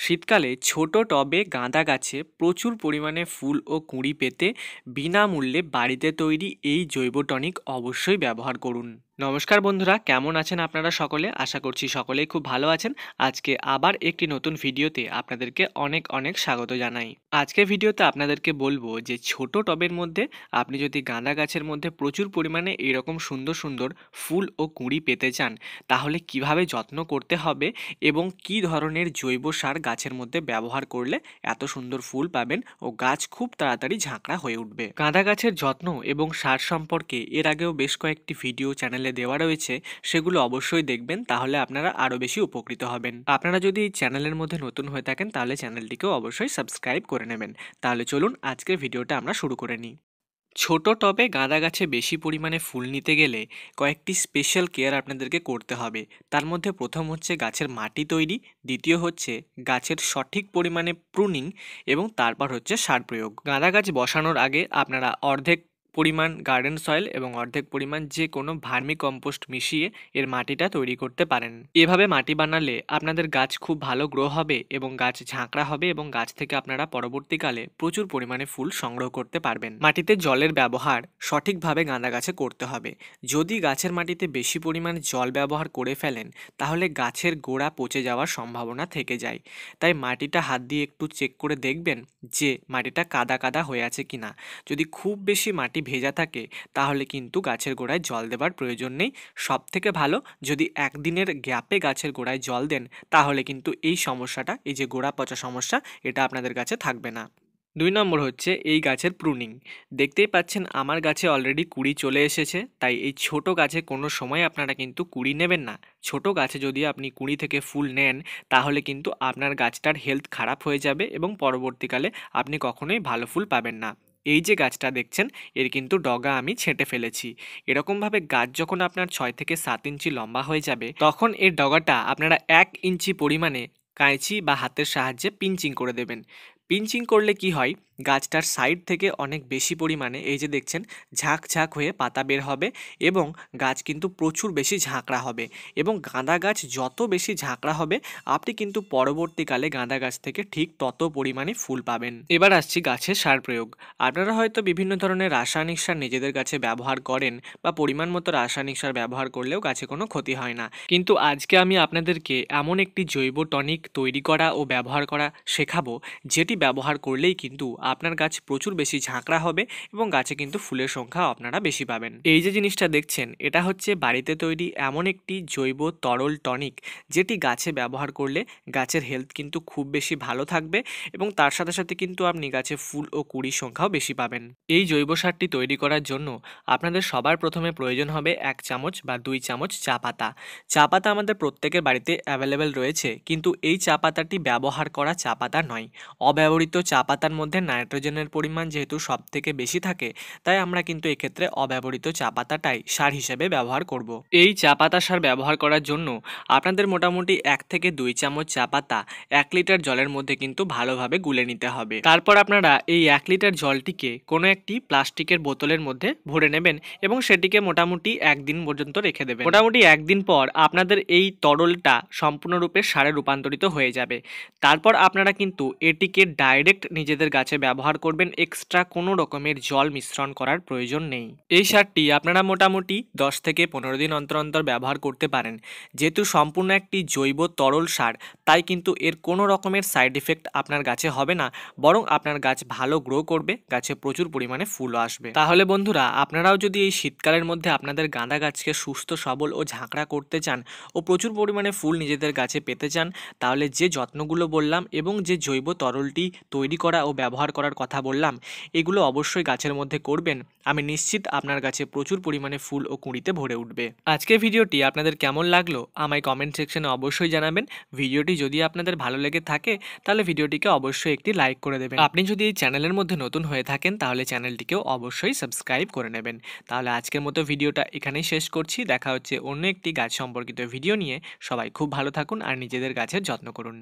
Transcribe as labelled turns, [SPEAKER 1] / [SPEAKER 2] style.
[SPEAKER 1] শীতকালে ছোট টবে গাঁদা গাছে প্রচুর পরিমাণে ফুল ও কুঁড়ি পেতে বিনামূল্যে বাড়িতে তৈরি এই জৈব টনিক অবশ্যই ব্যবহার করুন। নমস্কার বন্ধুরা, কেমন আছেন আপনারা সকলে? আশা করছি সকলেই খুব ভালো আছেন। আজকে আবার একটি নতুন ভিডিওতে আপনাদেরকে অনেক অনেক স্বাগত জানাই। আজকের ভিডিওতে আপনাদেরকে বলবো যে ছোট টবের মধ্যে আপনি যদি গাঁদা গাছের মধ্যে প্রচুর পরিমাণে এরকম সুন্দর সুন্দর ফুল ও কুঁড়ি পেতে চান, তাহলে কিভাবে যত্ন করতে হবে এবং কি ধরনের জৈব সার গাছের মধ্যে ব্যবহার করলে এত সুন্দর ফুল পাবেন ও গাছ খুব তাড়াতাড়ি ঝাঁকড়া হয়ে উঠবে। গাঁদা গাছের যত্ন এবং সার সম্পর্কে এর আগেও বেশ কয়েকটি ভিডিও চ্যানেলে দেওয়া রয়েছে, সেগুলো অবশ্যই দেখবেন, তাহলে আপনারা আরও বেশি উপকৃত হবেন। আপনারা যদি এই চ্যানেলের মধ্যে নতুন হয়ে থাকেন তাহলে চ্যানেলটিকেও অবশ্যই সাবস্ক্রাইব করে নেবেন। তাহলে চলুন আজকের ভিডিওটা আমরা শুরু করে নিই। ছোট টবে গাঁদা গাছে বেশি পরিমাণে ফুল নিতে গেলে কয়েকটি স্পেশাল কেয়ার আপনাদেরকে করতে হবে। তার মধ্যে প্রথম হচ্ছে গাছের মাটি তৈরি, দ্বিতীয় হচ্ছে গাছের সঠিক পরিমাণে প্রুনিং এবং তারপর হচ্ছে সার প্রয়োগ। গাঁদা গাছ বসানোর আগে আপনারা অর্ধেক পরিমাণ গার্ডেন সয়েল এবং অর্ধেক পরিমাণ যে কোনো ভার্মি কম্পোস্ট মিশিয়ে এর মাটিটা তৈরি করতে পারেন। এভাবে মাটি বানালে আপনাদের গাছ খুব ভালো গ্রো হবে এবং গাছ ঝাঁকড়া হবে এবং গাছ থেকে আপনারা পরবর্তীকালে প্রচুর পরিমাণে ফুল সংগ্রহ করতে পারবেন। মাটিতে জলের ব্যবহার সঠিকভাবে গাঁদা গাছে করতে হবে। যদি গাছের মাটিতে বেশি পরিমাণে জল ব্যবহার করে ফেলেন তাহলে গাছের গোড়া পচে যাওয়ার সম্ভাবনা থেকে যায়। তাই মাটিটা হাত দিয়ে একটু চেক করে দেখবেন যে মাটিটা কাদা কাদা হয়ে আছে কিনা। যদি খুব বেশি মাটি ভেজা থাকে তাহলে কিন্তু গাছের গোড়ায় জল দেবার প্রয়োজন নেই। সব থেকে ভালো যদি একদিনের গ্যাপে গাছের গোড়ায় জল দেন, তাহলে কিন্তু এই সমস্যাটা, এই যে গোড়া পচা সমস্যা, এটা আপনাদের কাছে থাকবে না। 2 নম্বর হচ্ছে এই গাছের প্রুনিং। দেখতেই পাচ্ছেন আমার গাছে অলরেডি কুঁড়ি চলে এসেছে, তাই এই ছোট গাছে কোনো সময় আপনারা কিন্তু কুঁড়ি নেবেন না। ছোট গাছে যদি আপনি কুঁড়ি থেকে ফুল নেন তাহলে কিন্তু আপনার গাছটার হেলথ খারাপ হয়ে যাবে এবং পরবর্তীকালে আপনি কখনোই ভালো ফুল পাবেন না। এই যে গাছটা দেখছেন, এর কিন্তু ডগা আমি ছেঁটে ফেলেছি। এরকমভাবে গাছ যখন আপনার 6 থেকে 7 ইঞ্চি লম্বা হয়ে যাবে তখন এর ডগাটা আপনারা 1 ইঞ্চি পরিমাণে কাঁচি বা হাতের সাহায্যে পিঞ্চিং করে দেবেন। পিঞ্চিং করলে কি হয়, গাছটার সাইড থেকে অনেক বেশি পরিমাণে এই যে দেখছেন ঝাঁক ঝাঁক হয়ে পাতা বের হবে এবং গাছ কিন্তু প্রচুর বেশি ঝাঁকড়া হবে এবং গাঁদা গাছ যত বেশি ঝাঁকড়া হবে আপনি কিন্তু পরবর্তীকালে গাঁদা গাছ থেকে ঠিক তত পরিমাণে ফুল পাবেন। এবার আসছি গাছের সার প্রয়োগ। আপনারা হয়তো বিভিন্ন ধরনের রাসায়নিক সার নিজেদের গাছে ব্যবহার করেন বা পরিমাণ মতো রাসায়নিক সার ব্যবহার করলেও গাছে কোনো ক্ষতি হয় না, কিন্তু আজকে আমি আপনাদেরকে এমন একটি জৈব টনিক তৈরি করা ও ব্যবহার করা শেখাবো যেটি ব্যবহার করলেই কিন্তু আপনার গাছ প্রচুর বেশি ঝাঁকড়া হবে এবং গাছে কিন্তু ফুলের সংখ্যা আপনারা বেশি পাবেন। এই যে জিনিসটা দেখছেন, এটা হচ্ছে বাড়িতে তৈরি এমন একটি জৈব তরল টনিক যেটি গাছে ব্যবহার করলে গাছের হেলথ কিন্তু খুব বেশি ভালো থাকবে এবং তার সাথে সাথে কিন্তু আপনি গাছে ফুল ও কুঁড়ির সংখ্যাও বেশি পাবেন। এই জৈব সারটি তৈরি করার জন্য আপনাদের সবার প্রথমে প্রয়োজন হবে 1 চামচ বা 2 চামচ চা পাতা। চা পাতা আমাদের প্রত্যেকের বাড়িতে অ্যাভেলেবেল রয়েছে, কিন্তু এই চা পাতাটি ব্যবহার করা চা পাতা নয়। অব্যবহৃত চা পাতার মধ্যে নাইট্রোজেনের পরিমাণ যেহেতু সব থেকে বেশি থাকে, তাই আমরা কিন্তু এক্ষেত্রে অব্যবহৃত চা পাতাটাই সার হিসেবে ব্যবহার করব। এই চা পাতা সার ব্যবহার করার জন্য আপনাদের মোটামুটি 1 থেকে 2 চামচ চা পাতা 1 লিটার জলের মধ্যে কিন্তু ভালোভাবে গুলে নিতে হবে। তারপর আপনারা এই 1 লিটার জলটিকে কোনো একটি প্লাস্টিকের বোতলের মধ্যে ভরে নেবেন এবং সেটিকে মোটামুটি 1 দিন পর্যন্ত রেখে দেবেন। মোটামুটি 1 দিন পর আপনাদের এই তরলটা সম্পূর্ণরূপে সারে রূপান্তরিত হয়ে যাবে। তারপর আপনারা কিন্তু এটিকে ডাইরেক্ট নিজেদের গাছে ব্যবহার করবেন, এক্সট্রা কোনো রকমের জল মিশ্রণ করার প্রয়োজন নেই। এই সারটি আপনারা মোটামুটি 10 থেকে 15 দিন অন্তর অন্তর ব্যবহার করতে পারেন। যেহেতু সম্পূর্ণ একটি জৈব তরল সার, তাই কিন্তু এর কোনো রকমের সাইড ইফেক্ট আপনার গাছে হবে না, বরং আপনার গাছ ভালো গ্রো করবে, গাছে প্রচুর পরিমাণে ফুলও আসবে। তাহলে বন্ধুরা, আপনারাও যদি এই শীতকালের মধ্যে আপনাদের গাঁদা গাছকে সুস্থ সবল ও ঝাঁকড়া করতে চান ও প্রচুর পরিমাণে ফুল নিজেদের গাছে পেতে চান, তাহলে যে যত্নগুলো বললাম এবং যে জৈব তরলটি তৈরি করা ও ব্যবহার করার কথা বললাম, এগুলো অবশ্যই গাছের মধ্যে করবেন। আমি নিশ্চিত আপনার গাছে প্রচুর পরিমাণে ফুল ও কুঁড়িতে ভরে উঠবে। আজকের ভিডিওটি আপনাদের কেমন লাগলো আমায় কমেন্ট সেকশনে অবশ্যই জানাবেন। ভিডিওটি যদি আপনাদের ভালো লেগে থাকে তাহলে ভিডিওটিকে অবশ্যই একটি লাইক করে দেবেন। আপনি যদি এই চ্যানেলের মধ্যে নতুন হয়ে থাকেন তাহলে চ্যানেলটিকেও অবশ্যই সাবস্ক্রাইব করে নেবেন। তাহলে আজকের মতো ভিডিওটা এখানেই শেষ করছি। দেখা হচ্ছে অন্য একটি গাছ সম্পর্কিত ভিডিও নিয়ে। সবাই খুব ভালো থাকুন আর নিজেদের গাছের যত্ন করুন।